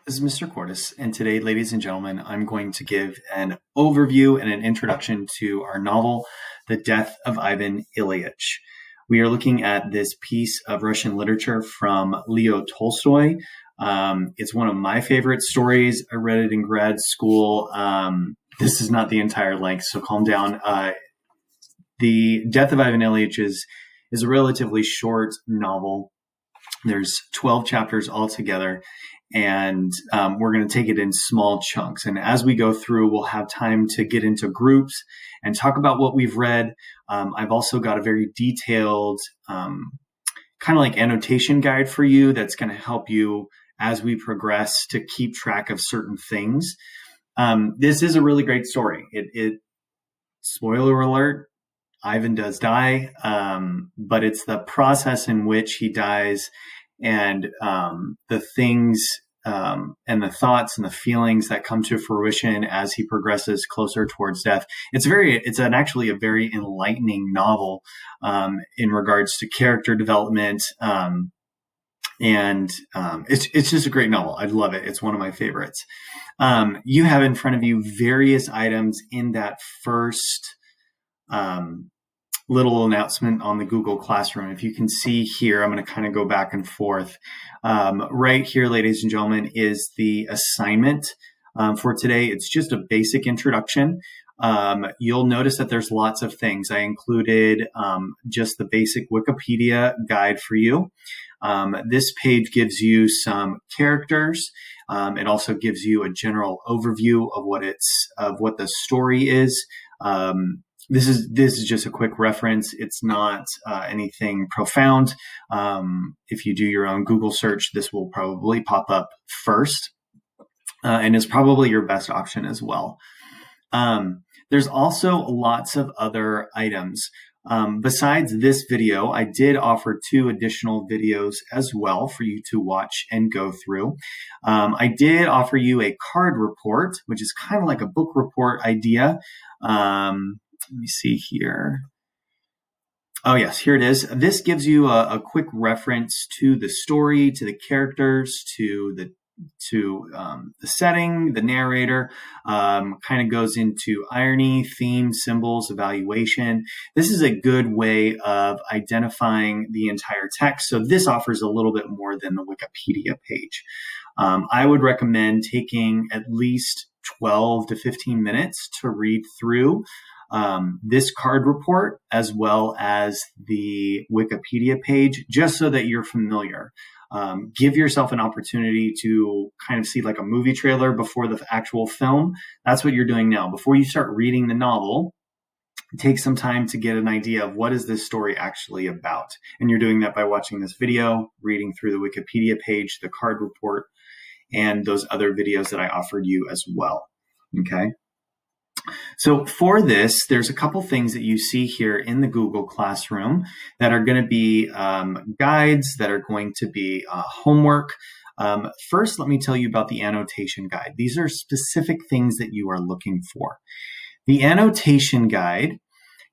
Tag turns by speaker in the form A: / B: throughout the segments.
A: This is Mr. Cordes, and today, ladies and gentlemen, I'm going to give an overview and an introduction to our novel, The Death of Ivan Ilyich. We are looking at this piece of Russian literature from Leo Tolstoy. It's one of my favorite stories. I read it in grad school. This is not the entire length, so calm down. The Death of Ivan Ilyich is a relatively short novel. There's 12 chapters altogether, and we're going to take it in small chunks. And as we go through, we'll have time to get into groups and talk about what we've read. I've also got a very detailed kind of like annotation guide for you that's going to help you as we progress to keep track of certain things. This is a really great story. Spoiler alert, Ivan does die, but it's the process in which he dies and the things and the thoughts and the feelings that come to fruition as he progresses closer towards death. It's actually a very enlightening novel in regards to character development, and it's just a great novel. I love it. It's one of my favorites. You have in front of you various items in that first little announcement on the Google Classroom. If you can see here, I'm going to kind of go back and forth. Right here, ladies and gentlemen, is the assignment for today. It's just a basic introduction. You'll notice that there's lots of things. I included just the basic Wikipedia guide for you. This page gives you some characters. It also gives you a general overview of what the story is. This is just a quick reference. It's not anything profound. If you do your own Google search, this will probably pop up first, and is probably your best option as well. There's also lots of other items. Besides this video, I did offer 2 additional videos as well for you to watch and go through. I did offer you a card report, which is kind of like a book report idea. Let me see here. Oh, yes, here it is. This gives you a quick reference to the story, to the characters, to the setting, the narrator, kind of goes into irony, theme, symbols, evaluation. This is a good way of identifying the entire text. So this offers a little bit more than the Wikipedia page. I would recommend taking at least 12 to 15 minutes to read through this card report as well as the Wikipedia page, just so that you're familiar. Give yourself an opportunity to kind of see like a movie trailer before the actual film. That's what you're doing now. Before you start reading the novel, take some time to get an idea of what is this story actually about. And you're doing that by watching this video, reading through the Wikipedia page, the card report, and those other videos that I offered you as well. Okay. So for this, there's a couple things that you see here in the Google Classroom that are going to be guides, that are going to be homework. First, let me tell you about the annotation guide. These are specific things that you are looking for. The annotation guide,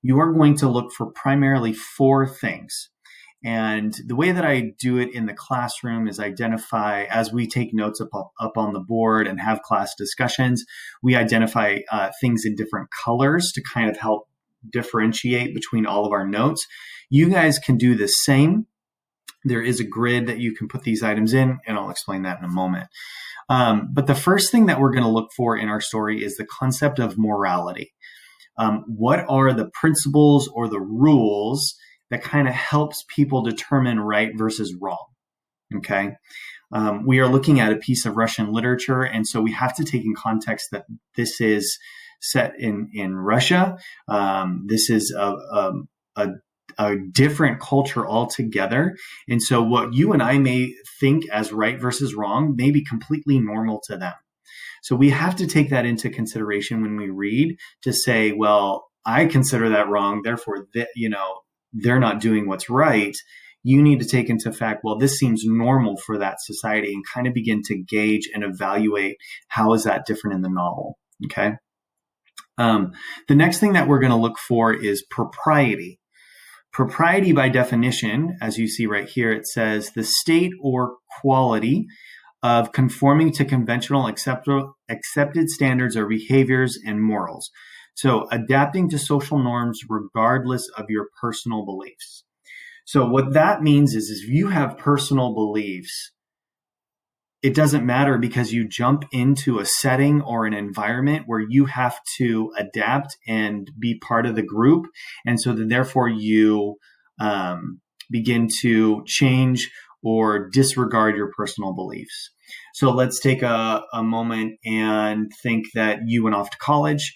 A: you are going to look for primarily 4 things. And the way that I do it in the classroom is identify, as we take notes up on the board and have class discussions, we identify things in different colors to kind of help differentiate between all of our notes. You guys can do the same. There is a grid that you can put these items in, and I'll explain that in a moment. But the first thing that we're going to look for in our story is the concept of morality. What are the principles or the rules that kind of helps people determine right versus wrong? Okay. We are looking at a piece of Russian literature, and so we have to take in context that this is set in Russia. This is a different culture altogether. And so what you and I may think as right versus wrong may be completely normal to them. So we have to take that into consideration when we read, to say, well, I consider that wrong, therefore, they're not doing what's right. You need to take into fact, well, this seems normal for that society, and kind of begin to gauge and evaluate how is that different in the novel. Okay. The next thing that we're going to look for is propriety. Propriety, by definition, as you see right here, it says the state or quality of conforming to conventional accepted standards or behaviors and morals. So adapting to social norms regardless of your personal beliefs. So what that means is if you have personal beliefs, it doesn't matter because you jump into a setting or an environment where you have to adapt and be part of the group. And so then therefore you begin to change or disregard your personal beliefs. So let's take a moment and think that you went off to college.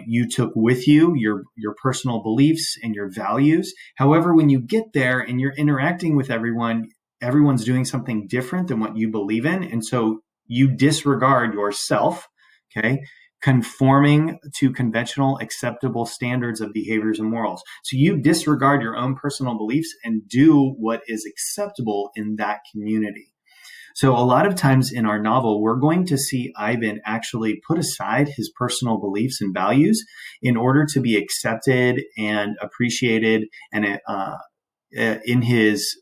A: You took with you your personal beliefs and your values. However, when you get there and you're interacting with everyone, everyone's doing something different than what you believe in. And so you disregard yourself, okay, conforming to conventional acceptable standards of behaviors and morals. So you disregard your own personal beliefs and do what is acceptable in that community. So a lot of times in our novel, we're going to see Ivan actually put aside his personal beliefs and values in order to be accepted and appreciated and in his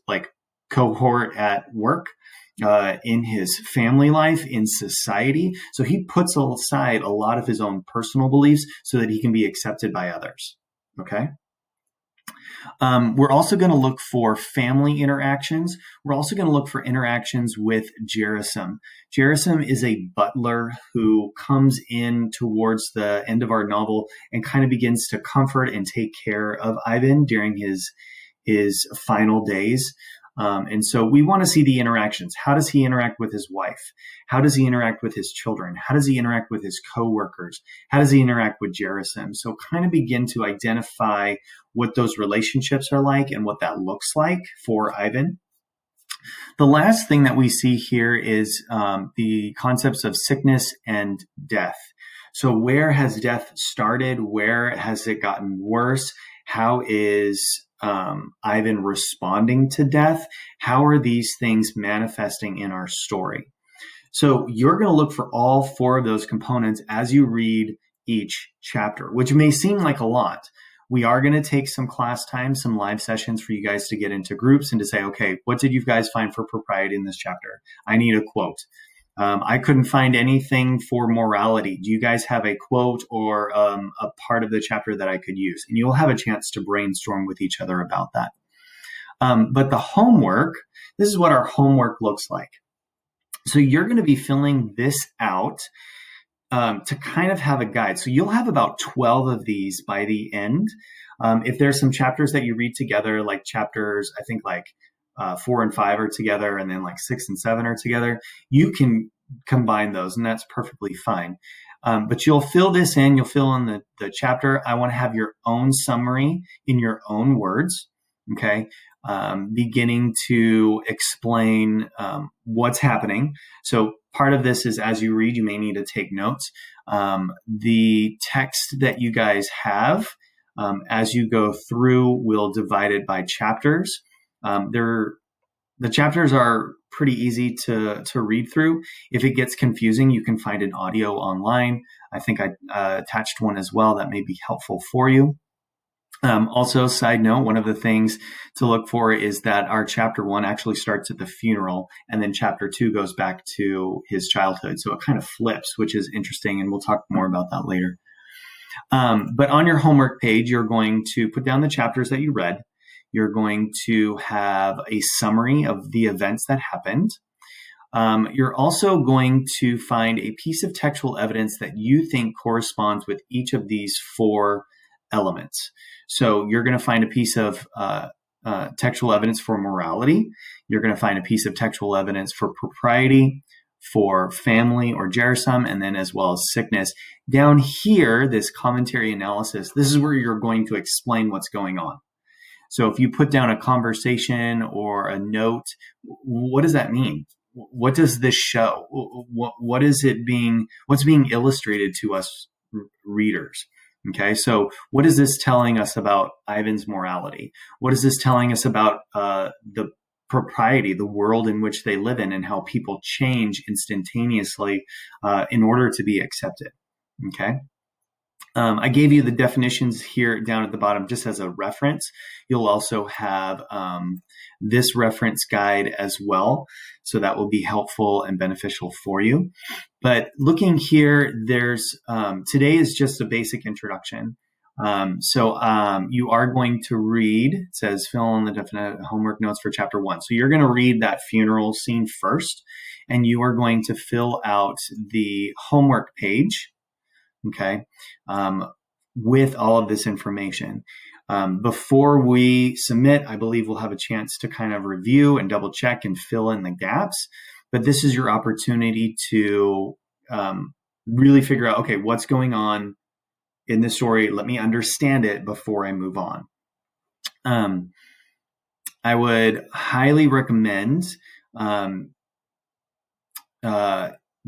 A: cohort at work, in his family life, in society. So he puts aside a lot of his own personal beliefs so that he can be accepted by others. Okay. We're also going to look for family interactions. We're also going to look for interactions with Gerasim. Gerasim is a butler who comes in towards the end of our novel and kind of begins to comfort and take care of Ivan during his final days. And so we want to see the interactions. How does he interact with his wife? How does he interact with his children? How does he interact with his coworkers? How does he interact with Gerasim? So kind of begin to identify what those relationships are like and what that looks like for Ivan. The last thing that we see here is the concepts of sickness and death. So where has death started? Where has it gotten worse? How is Ivan responding to death? How are these things manifesting in our story? So you're going to look for all four of those components as you read each chapter, which may seem like a lot. We are going to take some class time, some live sessions for you guys to get into groups and to say, okay, what did you guys find for propriety in this chapter? I need a quote. I couldn't find anything for morality. Do you guys have a quote or a part of the chapter that I could use? And you'll have a chance to brainstorm with each other about that. But the homework, this is what our homework looks like. So you're going to be filling this out to kind of have a guide. So you'll have about 12 of these by the end. If there's some chapters that you read together, like chapters, I think 4 and 5 are together, and then 6 and 7 are together, you can combine those, and that's perfectly fine. But you'll fill this in, you'll fill in the chapter. I want to have your own summary in your own words, okay? Beginning to explain what's happening. So part of this is as you read, you may need to take notes. The text that you guys have, as you go through, we'll divide it by chapters. The chapters are pretty easy to read through. If it gets confusing, you can find an audio online. I think I attached one as well that may be helpful for you. Also, side note, one of the things to look for is that our chapter 1 actually starts at the funeral, and then chapter 2 goes back to his childhood. So it kind of flips, which is interesting, and we'll talk more about that later. But on your homework page, you're going to put down the chapters that you read. You're going to have a summary of the events that happened. You're also going to find a piece of textual evidence that you think corresponds with each of these 4 elements. So you're going to find a piece of textual evidence for morality. You're going to find a piece of textual evidence for propriety, for family or Gerasim, and then as well as sickness. Down here, this commentary analysis, this is where you're going to explain what's going on. So if you put down a conversation or a note, what does that mean? What does this show? What's being illustrated to us readers? Okay, so what is this telling us about Ivan's morality? What is this telling us about the propriety, the world in which they live in, and how people change instantaneously in order to be accepted? Okay. I gave you the definitions here down at the bottom just as a reference. You'll also have this reference guide as well. So that will be helpful and beneficial for you. But looking here, there's today is just a basic introduction. You are going to read, it says fill in the definite homework notes for chapter 1. So you're going to read that funeral scene first, and you are going to fill out the homework page. Okay. With all of this information. Before we submit, I believe we'll have a chance to kind of review and double check and fill in the gaps. But this is your opportunity to really figure out, okay, what's going on in this story? Let me understand it before I move on. I would highly recommend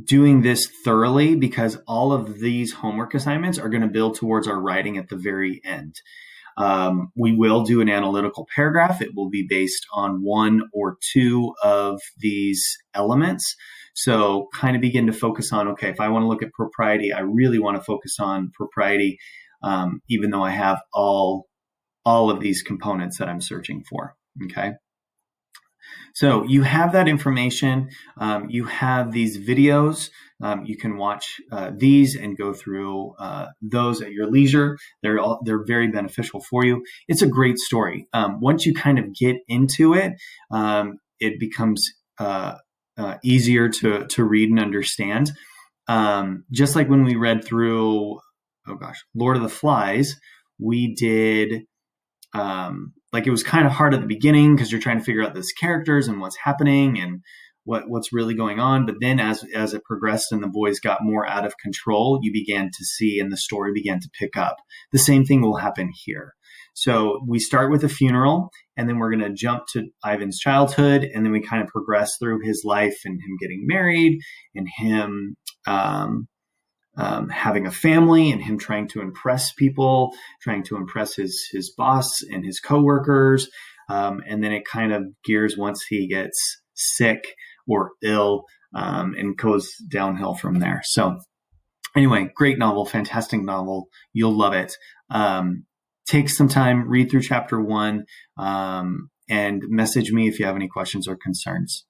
A: doing this thoroughly, because all of these homework assignments are going to build towards our writing at the very end. We will do an analytical paragraph. It will be based on one or two of these elements. So kind of begin to focus on, okay, if I want to look at propriety, I really want to focus on propriety, even though I have all of these components that I'm searching for. Okay. So you have that information. You have these videos. You can watch these and go through those at your leisure. They're very beneficial for you. It's a great story. Once you kind of get into it, it becomes easier to read and understand. Just like when we read through, Lord of the Flies, we did. It was kind of hard at the beginning because you're trying to figure out these characters and what's happening and what's really going on. But then as it progressed and the boys got more out of control, you began to see and the story began to pick up. The same thing will happen here. So we start with a funeral, and then we're going to jump to Ivan's childhood, and then we kind of progress through his life and him getting married and him having a family and him trying to impress people, trying to impress his boss and his coworkers. And then it kind of gears once he gets sick or ill, and goes downhill from there. So anyway, great novel, fantastic novel. You'll love it. Take some time, read through chapter 1, and message me if you have any questions or concerns.